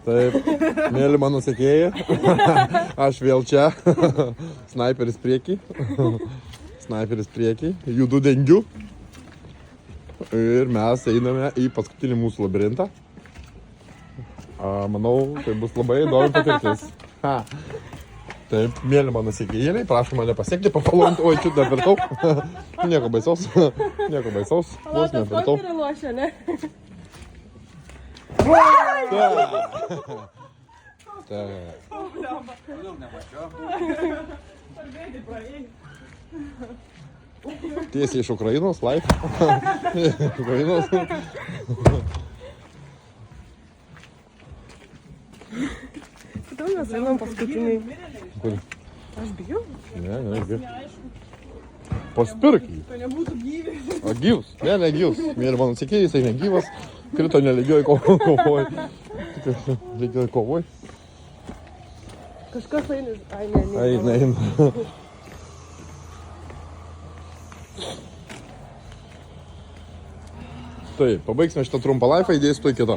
Taip, mėly mano sekėjai, aš vėl čia, snaiperis priekį, judu dengiu ir mes einame į paskutinį mūsų labirintą. Manau, tai bus labai įdomi patirtis. Taip, mėly mano sekėjėliai, prašom mane pasiekti, pafollow, oi, čiut nepirtau, nieko baisaus, vos nepirtau. Tiesiai iš Ukrainos, live. Ukrainos. Kodėl mes einam paskutiniai? Kur? Aš bijau. Ne. Paspirk jį. To nebūtų gyvi. O gyvas? Ne gyvas. Mėly mano sekėjai, jisai negyvas. Krito nelygioj kovoj. Lygioj kovoj. Kažkas eina. Ai, ne. Eina. Taip, pabaigsime šitą trumpą laifą, įdėsiu tuoj kitą.